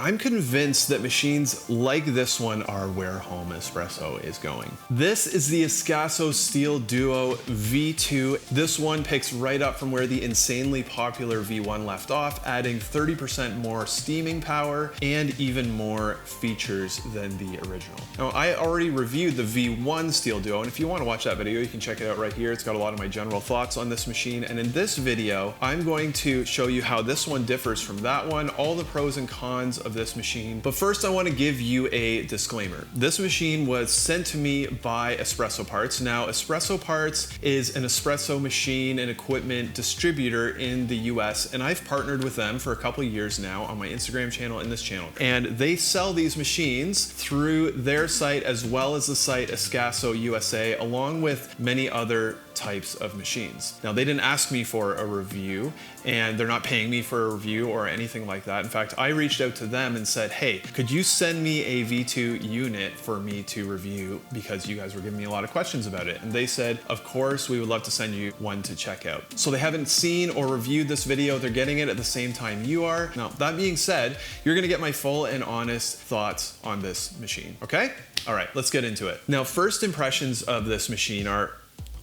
I'm convinced that machines like this one are where home espresso is going. This is the Ascaso Steel Duo V2. This one picks right up from where the insanely popular V1 left off, adding 30% more steaming power and even more features than the original. Now, I already reviewed the V1 Steel Duo, and if you want to watch that video, you can check it out right here. It's got a lot of my general thoughts on this machine, and in this video, I'm going to show you how this one differs from that one, all the pros and cons of this machine. But first, I want to give you a disclaimer. This machine was sent to me by Espresso Parts. Now, Espresso Parts is an espresso machine and equipment distributor in the US, and I've partnered with them for a couple of years now on my Instagram channel and this channel. And they sell these machines through their site as well as the site Ascaso USA, along with many other types of machines. Now, they didn't ask me for a review, and they're not paying me for a review or anything like that. In fact, I reached out to them and said, hey, could you send me a V2 unit for me to review, because you guys were giving me a lot of questions about it. And they said, of course, we would love to send you one to check out. So they haven't seen or reviewed this video. They're getting it at the same time you are. Now, that being said, you're gonna get my full and honest thoughts on this machine, okay? All right, let's get into it. Now, first impressions of this machine are,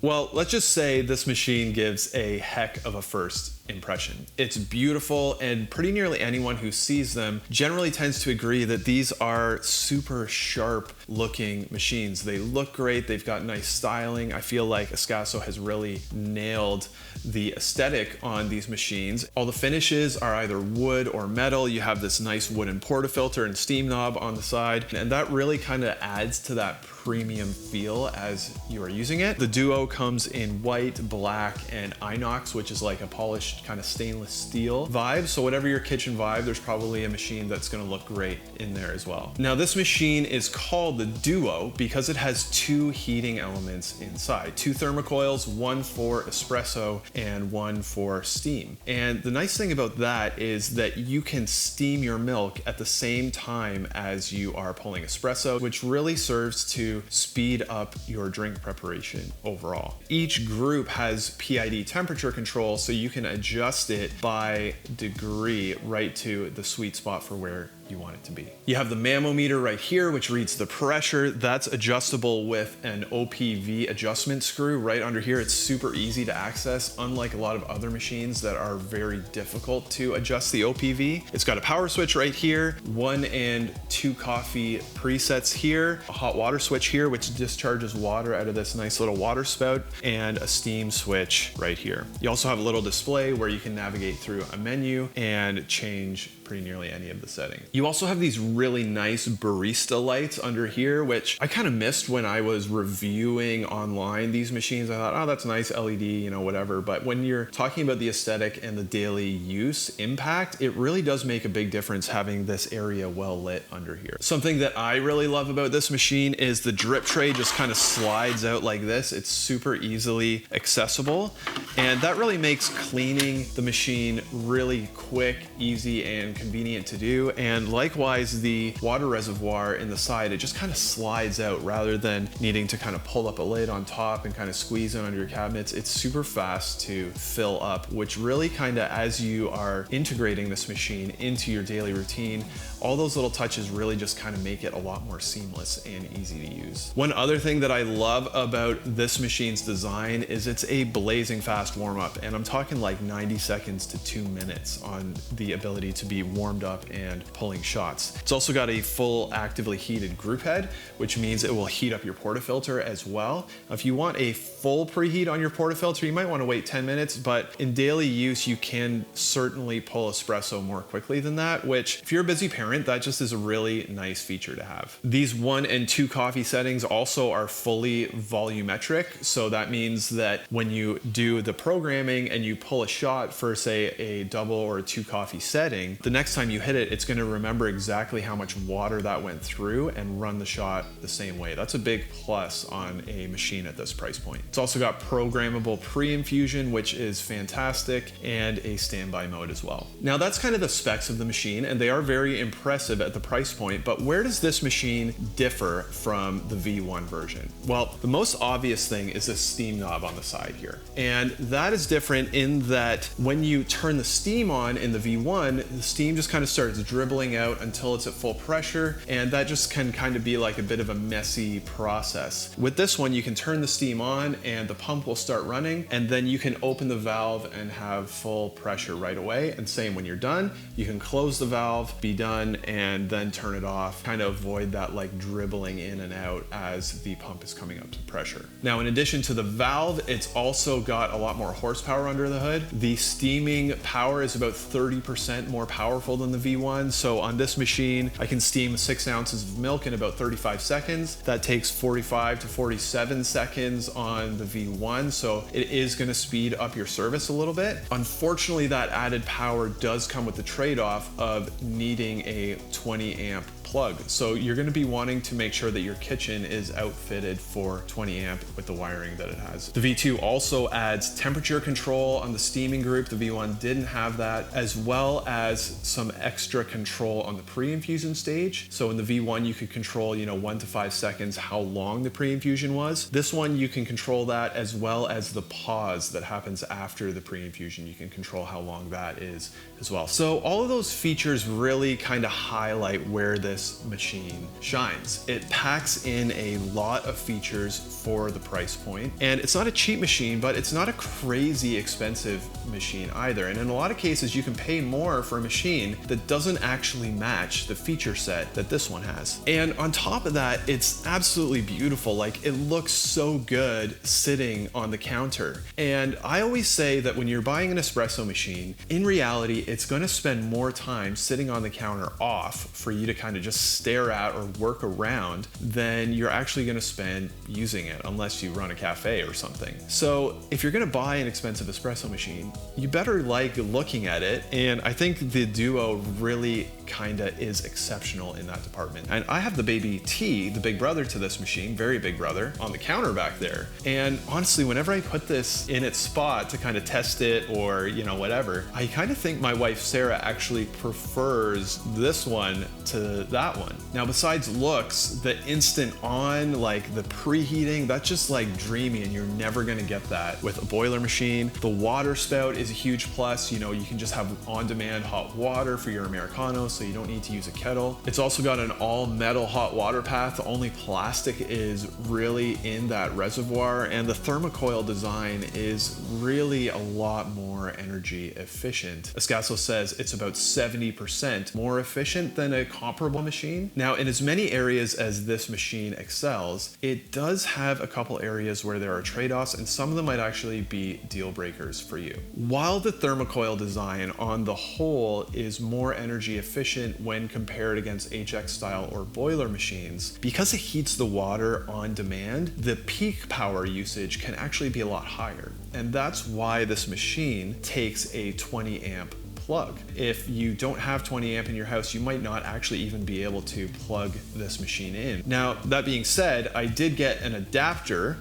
well, let's just say this machine gives a heck of a first impression. It's beautiful, and pretty nearly anyone who sees them generally tends to agree that these are super sharp looking machines. They look great, they've got nice styling. I feel like Ascaso has really nailed the aesthetic on these machines. All the finishes are either wood or metal. You have this nice wooden portafilter and steam knob on the side, and that really kind of adds to that premium feel as you are using it. The Duo comes in white, black, and inox, which is like a polished kind of stainless steel vibe. So whatever your kitchen vibe, there's probably a machine that's gonna look great in there as well. Now, this machine is called the Duo because it has two heating elements inside, two thermocoils, one for espresso and one for steam. And the nice thing about that is that you can steam your milk at the same time as you are pulling espresso, which really serves to speed up your drink preparation overall. Each group has PID temperature control, so you can adjust it by degree right to the sweet spot for where you want it to be. You have the mammometer right here, which reads the pressure. That's adjustable with an OPV adjustment screw right under here. It's super easy to access, unlike a lot of other machines that are very difficult to adjust the OPV. It's got a power switch right here, 1 and 2 coffee presets here, a hot water switch here, which discharges water out of this nice little water spout, and a steam switch right here. You also have a little display where you can navigate through a menu and change pretty nearly any of the settings. You also have these really nice barista lights under here, which I kind of missed when I was reviewing online these machines. I thought, oh, that's nice, LED, you know, whatever. But when you're talking about the aesthetic and the daily use impact, it really does make a big difference having this area well lit under here. Something that I really love about this machine is the drip tray just kind of slides out like this. It's super easily accessible, and that really makes cleaning the machine really quick, easy, and convenient to do. And likewise, the water reservoir in the side, it just kind of slides out rather than needing to kind of pull up a lid on top and kind of squeeze in under your cabinets. It's super fast to fill up, which really kind of, as you are integrating this machine into your daily routine, all those little touches really just kind of make it a lot more seamless and easy to use. One other thing that I love about this machine's design is it's a blazing fast warm up, and I'm talking like 90 seconds to 2 minutes on the ability to be warmed up and pulling shots. It's also got a full actively heated group head, which means it will heat up your portafilter as well. If you want a full preheat on your portafilter, you might want to wait 10 minutes, but in daily use, you can certainly pull espresso more quickly than that, which if you're a busy parent, that just is a really nice feature to have. These 1 and 2 coffee settings also are fully volumetric, so that means that when you do the programming and you pull a shot for, say, a double or a 2 coffee setting, the next time you hit it, it's going to remember exactly how much water that went through and run the shot the same way. That's a big plus on a machine at this price point. It's also got programmable pre-infusion, which is fantastic, and a standby mode as well. Now, that's kind of the specs of the machine, and they are very impressive impressive at the price point, but where does this machine differ from the V1 version? Well, the most obvious thing is this steam knob on the side here. And that is different in that when you turn the steam on in the V1, the steam just kind of starts dribbling out until it's at full pressure, and that just can kind of be like a bit of a messy process. With this one, you can turn the steam on and the pump will start running, and then you can open the valve and have full pressure right away. And same when you're done, you can close the valve, be done, and then turn it off, kind of avoid that like dribbling in and out as the pump is coming up to pressure. Now, in addition to the valve, it's also got a lot more horsepower under the hood. The steaming power is about 30% more powerful than the V1. So on this machine, I can steam 6 ounces of milk in about 35 seconds. That takes 45 to 47 seconds on the V1. So it is going to speed up your service a little bit. Unfortunately, that added power does come with the trade-off of needing a 20 amp plug. So you're going to be wanting to make sure that your kitchen is outfitted for 20 amp with the wiring that it has. The V2 also adds temperature control on the steaming group. The V1 didn't have that, as well as some extra control on the pre-infusion stage. So in the V1, you could control, 1 to 5 seconds how long the pre-infusion was. This one, you can control that, as well as the pause that happens after the pre-infusion. You can control how long that is as well. So all of those features really kind of highlight where this machine shines. It packs in a lot of features for the price point, and it's not a cheap machine, but it's not a crazy expensive machine either. And in a lot of cases, you can pay more for a machine that doesn't actually match the feature set that this one has. And on top of that, it's absolutely beautiful. Like, it looks so good sitting on the counter. And I always say that when you're buying an espresso machine, in reality, it's going to spend more time sitting on the counter off for you to kind of just stare at or work around than you're actually going to spend using it, unless you run a cafe or something. So if you're going to buy an expensive espresso machine, you better like looking at it. And I think the Duo really kind of is exceptional in that department. And I have the baby T, the big brother to this machine, very big brother, on the counter back there. And honestly, whenever I put this in its spot to kind of test it or, whatever, I kind of think my wife Sarah actually prefers this one to that one. Now, besides looks, the instant on, like the preheating, that's just like dreamy, and you're never gonna get that with a boiler machine. The water spout is a huge plus. You can just have on-demand hot water for your Americano, so you don't need to use a kettle. It's also got an all-metal hot water path. The only plastic is really in that reservoir, and the Thermocoil design is really a lot more energy efficient. Ascaso says it's about 70% more efficient than a comparable machine. Now, in as many areas as this machine excels, it does have a couple areas where there are trade-offs, and some of them might actually be deal breakers for you. While the Thermocoil design on the whole is more energy efficient when compared against HX style or boiler machines, because it heats the water on demand, the peak power usage can actually be a lot higher. And that's why this machine takes a 20 amp plug. If you don't have 20 amp in your house, you might not actually even be able to plug this machine in. Now, that being said, I did get an adapter,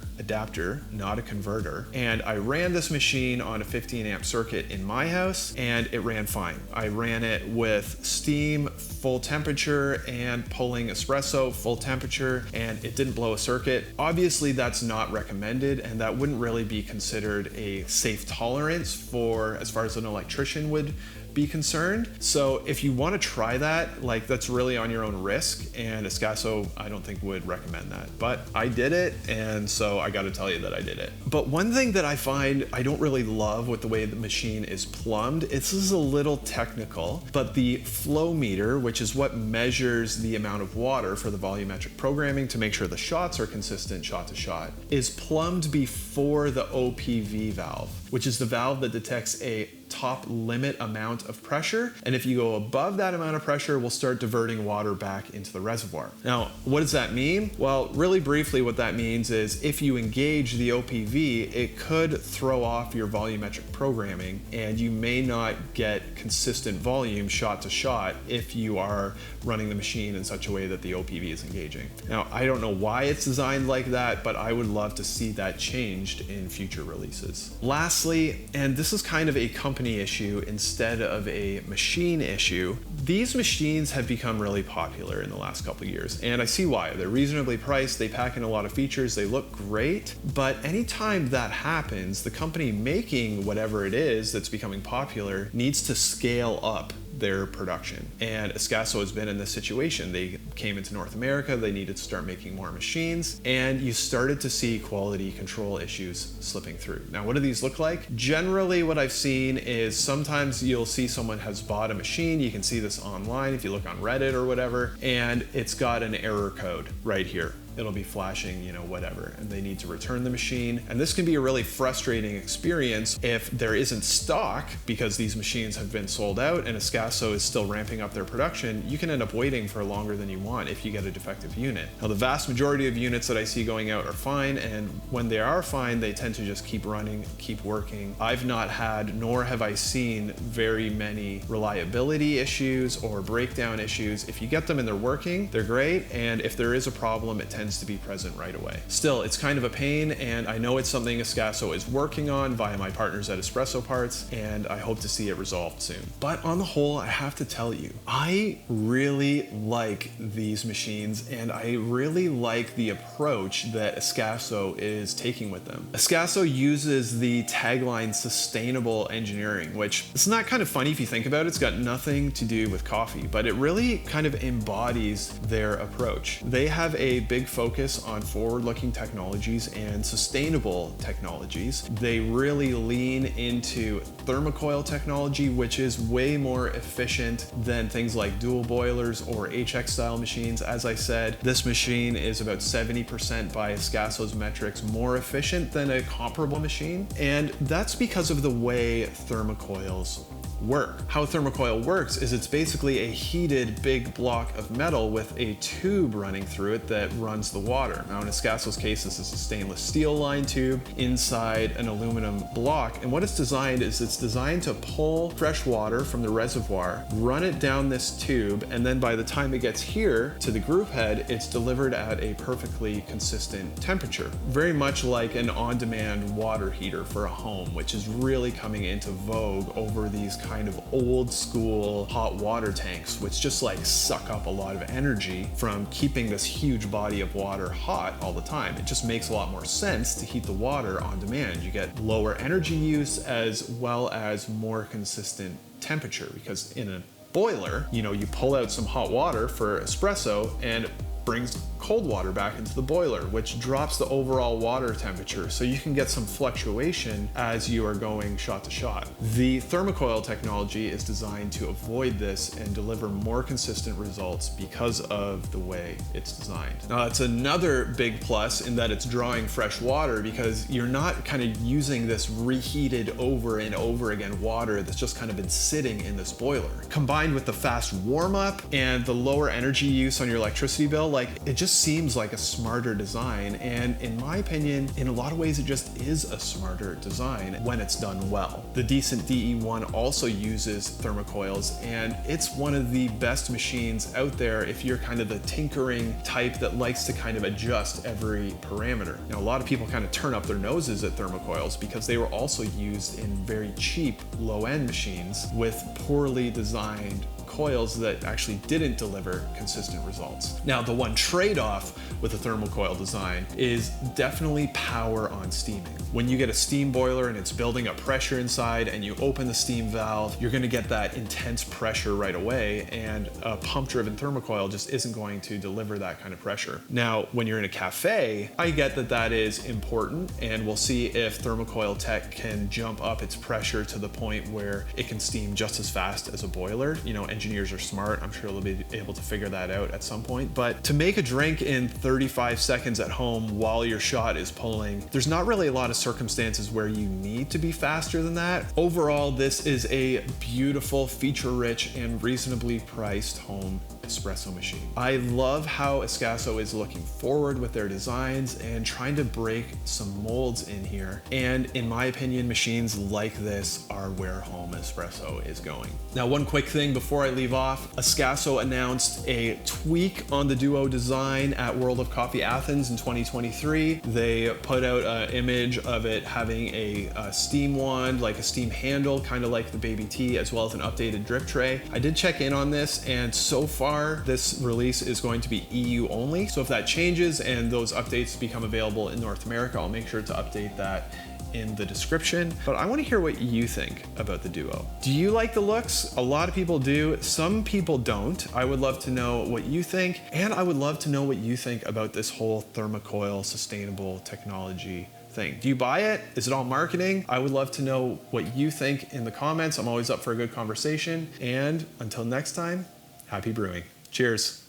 not a converter, and I ran this machine on a 15 amp circuit in my house, and it ran fine. I ran it with steam, full temperature, and pulling espresso, full temperature, and it didn't blow a circuit. Obviously, that's not recommended, and that wouldn't really be considered a safe tolerance for, as far as an electrician would be concerned. So if you want to try that, like, that's really on your own risk, and Ascaso, I don't think, would recommend that. But I did it, and so I got to tell you that I did it. But one thing that I find I don't really love with the way the machine is plumbed, this is a little technical, but the flow meter, which is what measures the amount of water for the volumetric programming to make sure the shots are consistent shot to shot, is plumbed before the OPV valve, which is the valve that detects a top limit amount of pressure, and if you go above that amount of pressure, we'll start diverting water back into the reservoir. Now, what does that mean? Well, really briefly, what that means is if you engage the OPV, it could throw off your volumetric programming, and you may not get consistent volume shot to shot if you are running the machine in such a way that the OPV is engaging. Now, I don't know why it's designed like that, but I would love to see that changed in future releases. Lastly, and this is kind of a company company issue instead of a machine issue. These machines have become really popular in the last couple of years, and I see why. They're reasonably priced, they pack in a lot of features, they look great, but anytime that happens, the company making whatever it is that's becoming popular needs to scale up their production. And Ascaso has been in this situation. They came into North America, they needed to start making more machines, and you started to see quality control issues slipping through. Now, what do these look like? Generally, what I've seen is sometimes you'll see someone has bought a machine. You can see this online if you look on Reddit or whatever, and it's got an error code right here. It'll be flashing, whatever, and they need to return the machine. And this can be a really frustrating experience if there isn't stock because these machines have been sold out and Ascaso is still ramping up their production. You can end up waiting for longer than you want if you get a defective unit. Now, the vast majority of units that I see going out are fine, and when they are fine, they tend to just keep running, keep working. I've not had, nor have I seen, very many reliability issues or breakdown issues. If you get them and they're working, they're great, and if there is a problem, it tends to be present right away. Still, it's kind of a pain, and I know it's something Ascaso is working on via my partners at Espresso Parts, and I hope to see it resolved soon. But on the whole, I have to tell you, I really like these machines, and I really like the approach that Ascaso is taking with them. Ascaso uses the tagline sustainable engineering, which it's not kind of funny if you think about it. It's got nothing to do with coffee, but it really kind of embodies their approach. They have a big focus on forward-looking technologies and sustainable technologies. They really lean into thermocoil technology, which is way more efficient than things like dual boilers or HX style machines. As I said, this machine is about 70% by Ascaso's metrics more efficient than a comparable machine, and that's because of the way thermocoils work. How a thermocoil works is it's basically a heated big block of metal with a tube running through it that runs the water. Now, in Ascaso's case, this is a stainless steel line tube inside an aluminum block, and what it's designed is it's designed to pull fresh water from the reservoir, run it down this tube, and then by the time it gets here to the group head, it's delivered at a perfectly consistent temperature. Very much like an on-demand water heater for a home, which is really coming into vogue over these kind of old school hot water tanks, which just like suck up a lot of energy from keeping this huge body of water hot all the time. It just makes a lot more sense to heat the water on demand. You get lower energy use as well as more consistent temperature, because in a boiler, you pull out some hot water for espresso and brings cold water back into the boiler, which drops the overall water temperature, so you can get some fluctuation as you are going shot to shot. The thermocoil technology is designed to avoid this and deliver more consistent results because of the way it's designed. Now, that's another big plus in that it's drawing fresh water, because you're not kind of using this reheated over and over again water that's just kind of been sitting in this boiler. Combined with the fast warm up and the lower energy use on your electricity bill, it just seems like a smarter design, and in my opinion, in a lot of ways, it just is a smarter design when it's done well. The Decent DE1 also uses thermocoils, and it's one of the best machines out there if you're kind of the tinkering type that likes to kind of adjust every parameter. Now, a lot of people kind of turn up their noses at thermocoils because they were also used in very cheap low-end machines with poorly designed coils that actually didn't deliver consistent results. Now, the one trade-off with a thermocoil design is definitely power on steaming. When you get a steam boiler and it's building up pressure inside and you open the steam valve, you're gonna get that intense pressure right away, and a pump-driven thermocoil just isn't going to deliver that kind of pressure. Now, when you're in a cafe, I get that that is important, and we'll see if thermocoil tech can jump up its pressure to the point where it can steam just as fast as a boiler. Engineers are smart. I'm sure they'll be able to figure that out at some point. But to make a drink in 35 seconds at home while your shot is pulling, there's not really a lot of circumstances where you need to be faster than that. Overall, this is a beautiful, feature-rich, and reasonably priced home espresso machine. I love how Ascaso is looking forward with their designs and trying to break some molds in here. And in my opinion, machines like this are where home espresso is going. Now, one quick thing before I leave off, Ascaso announced a tweak on the Duo design at World of Coffee Athens in 2023. They put out an image of it having a steam wand, like a steam handle, kind of like the Baby T, as well as an updated drip tray. I did check in on this, and so far this release is going to be EU only. So if that changes and those updates become available in North America, I'll make sure to update that in the description. But I want to hear what you think about the Duo. Do you like the looks? A lot of people do. Some people don't. I would love to know what you think, and I would love to know what you think about this whole Thermocoil sustainable technology thing. Do you buy it? Is it all marketing? I would love to know what you think in the comments. I'm always up for a good conversation. And until next time, happy brewing. Cheers.